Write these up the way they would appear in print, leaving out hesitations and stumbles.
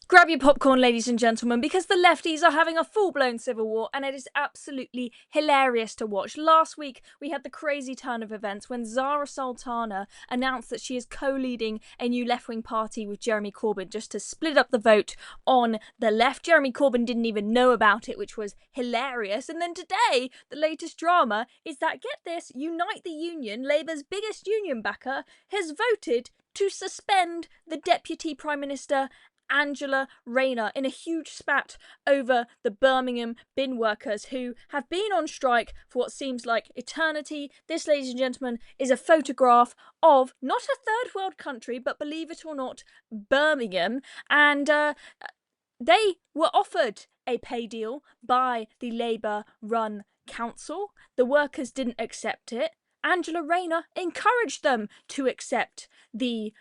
Grab your popcorn, ladies and gentlemen, because the lefties are having a full-blown civil war, and it is absolutely hilarious to watch. Last week, we had the crazy turn of events when Zara Sultana announced that she is co-leading a new left-wing party with Jeremy Corbyn, just to split up the vote on the left. Jeremy Corbyn didn't even know about it, which was hilarious. And then today, the latest drama is that, get this, Unite the Union, Labour's biggest union backer, has voted to suspend the Deputy Prime Minister Angela Rayner in a huge spat over the Birmingham bin workers who have been on strike for what seems like eternity. This, ladies and gentlemen, is a photograph of not a third world country, but believe it or not, Birmingham. And they were offered a pay deal by the Labour-run council. The workers didn't accept it. Angela Rayner encouraged them to accept the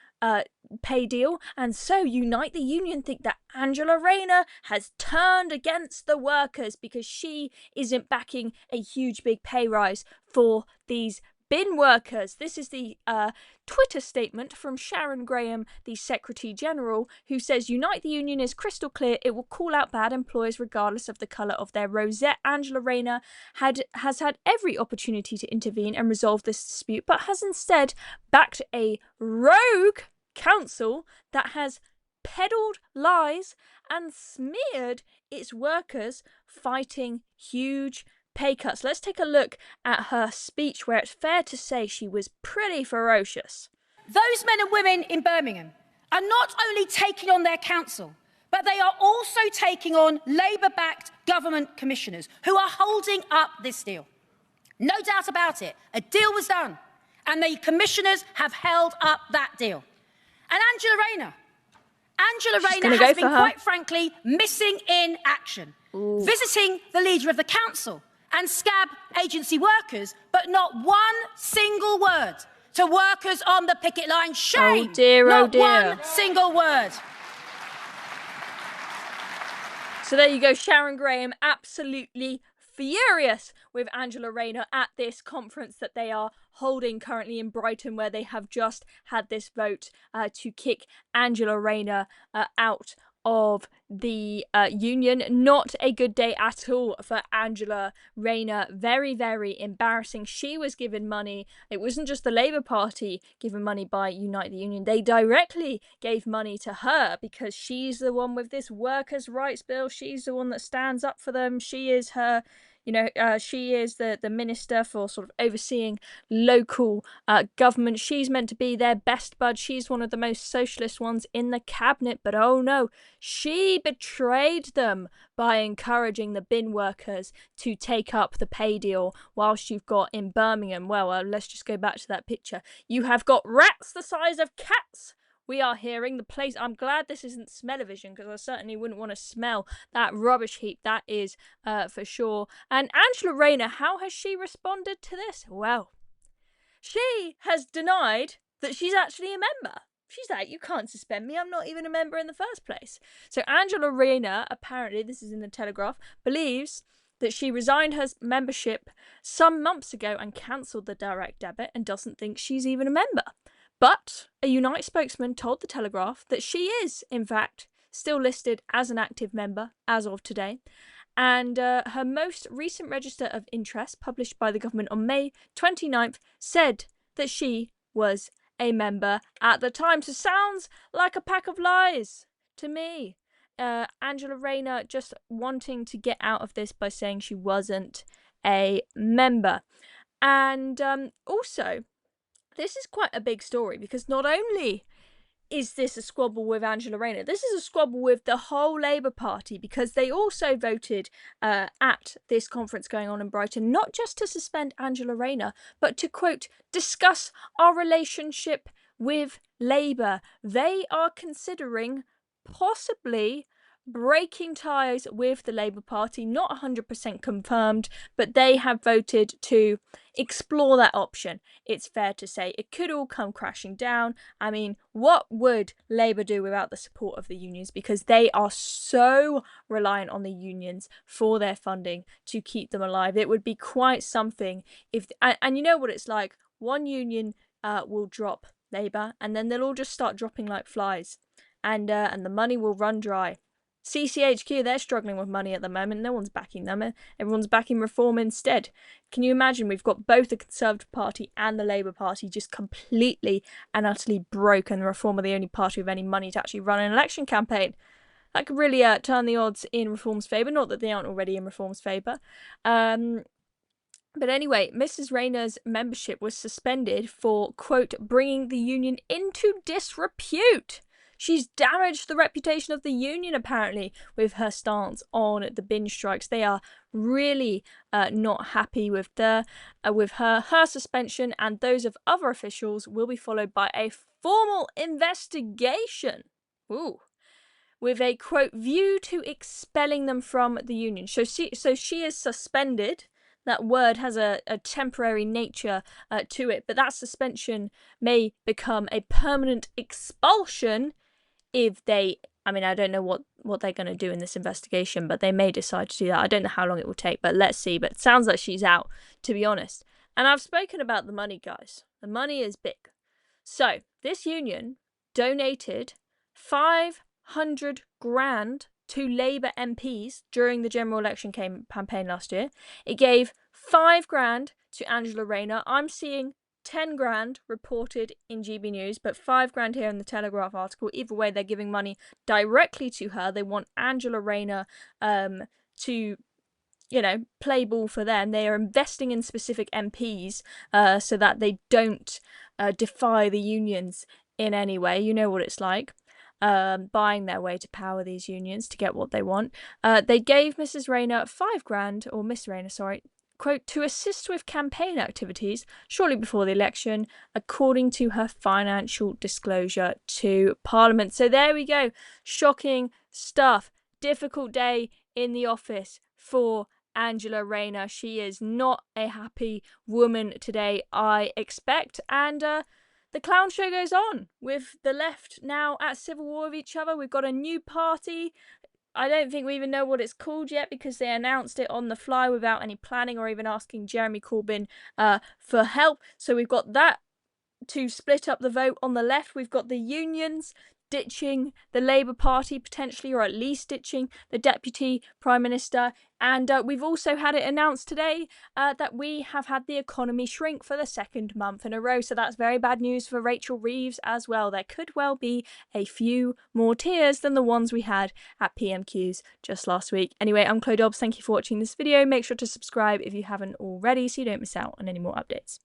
pay deal, and so Unite the Union think that Angela Rayner has turned against the workers because she isn't backing a huge big pay rise for these bin workers. This is the Twitter statement from Sharon Graham, the Secretary General, who says Unite the Union is crystal clear. It will call out bad employers regardless of the colour of their rosette. Angela Rayner has had every opportunity to intervene and resolve this dispute, but has instead backed a rogue council that has peddled lies and smeared its workers, fighting huge pay cuts. Let's take a look at her speech, where it's fair to say she was pretty ferocious. Those men and women in Birmingham are not only taking on their council, but they are also taking on Labour-backed government commissioners who are holding up this deal. No doubt about it, a deal was done, and the commissioners have held up that deal. And Angela Rayner has been, quite frankly, missing in action, visiting the leader of the council and scab agency workers, but not one single word to workers on the picket line. Shame! Oh dear, not one single word. So there you go, Sharon Graham absolutely furious with Angela Rayner at this conference that they are holding currently in Brighton, where they have just had this vote to kick Angela Rayner out of the union. Not a good day at all for Angela Rayner. Very, very embarrassing. She was given money. It wasn't just the Labour Party given money by Unite the Union. They directly gave money to her because she's the one with this workers' rights bill. She's the one that stands up for them. She is her... she is the minister for sort of overseeing local government. She's meant to be their best bud. She's one of the most socialist ones in the cabinet. But oh no, she betrayed them by encouraging the bin workers to take up the pay deal whilst you've got in Birmingham. Well, let's just go back to that picture. You have got rats the size of cats. We are hearing the place. I'm glad this isn't smell-o-vision, because I certainly wouldn't want to smell that rubbish heap. That is for sure. And Angela Rayner, how has she responded to this? Well, she has denied that she's actually a member. She's like, you can't suspend me. I'm not even a member in the first place. So Angela Rayner, apparently, this is in the Telegraph, believes that she resigned her membership some months ago and cancelled the direct debit and doesn't think she's even a member. But a Unite spokesman told the Telegraph that she is, in fact, still listed as an active member as of today. And her most recent register of interest, published by the government on May 29th, said that she was a member at the time. So sounds like a pack of lies to me. Angela Rayner just wanting to get out of this by saying she wasn't a member. And also... this is quite a big story, because not only is this a squabble with Angela Rayner, this is a squabble with the whole Labour Party, because they also voted at this conference going on in Brighton, not just to suspend Angela Rayner, but to, quote, discuss our relationship with Labour. They are considering possibly breaking ties with the Labour Party, not 100% confirmed, but they have voted to explore that option. It's fair to say it could all come crashing down. I mean, what would Labour do without the support of the unions? Because they are so reliant on the unions for their funding to keep them alive. It would be quite something if, and you know what it's like, one union will drop Labour and then they'll all just start dropping like flies. and the money will run dry. CCHQ, they're struggling with money at the moment. No one's backing them. Everyone's backing reform instead. Can you imagine? We've got both the Conservative Party and the Labour Party just completely and utterly broke, and the Reform are the only party with any money to actually run an election campaign. That could really turn the odds in Reform's favour. Not that they aren't already in Reform's favour. But anyway, Mrs. Rayner's membership was suspended for, quote, bringing the union into disrepute. She's damaged the reputation of the union, apparently, with her stance on the binge strikes. They are really not happy with her. Her suspension and those of other officials will be followed by a formal investigation. Ooh. With a, quote, view to expelling them from the union. So she is suspended. That word has a temporary nature to it, but that suspension may become a permanent expulsion if they, I mean, I don't know what they're going to do in this investigation, but they may decide to do that. I don't know how long it will take, but let's see. But it sounds like she's out, to be honest. And I've spoken about the money, guys. The money is big. So this union donated 500 grand to Labour MPs during the general election campaign last year. It gave 5 grand to Angela Rayner. I'm seeing 10 grand reported in GB News, but 5 grand here in the Telegraph article. Either way, they're giving money directly to her. They want Angela Rayner to, play ball for them. They are investing in specific MPs so that they don't defy the unions in any way. You know what it's like. Buying their way to power, these unions, to get what they want. They gave Mrs. Rayner 5 grand, or Miss Rayner, sorry, quote, to assist with campaign activities shortly before the election, according to her financial disclosure to Parliament. So there we go. Shocking stuff. Difficult day in the office for Angela Rayner. She is not a happy woman today, I expect. And the clown show goes on with the left now at civil war with each other. We've got a new party. I don't think we even know what it's called yet because they announced it on the fly without any planning or even asking Jeremy Corbyn for help. So we've got that to split up the vote on the left. We've got the unions ditching the Labour Party potentially, or at least ditching the Deputy Prime Minister. And we've also had it announced today that we have had the economy shrink for the 2nd month in a row. So that's very bad news for Rachel Reeves as well. There could well be a few more tears than the ones we had at PMQs just last week. Anyway, I'm Chloe Dobbs. Thank you for watching this video. Make sure to subscribe if you haven't already so you don't miss out on any more updates.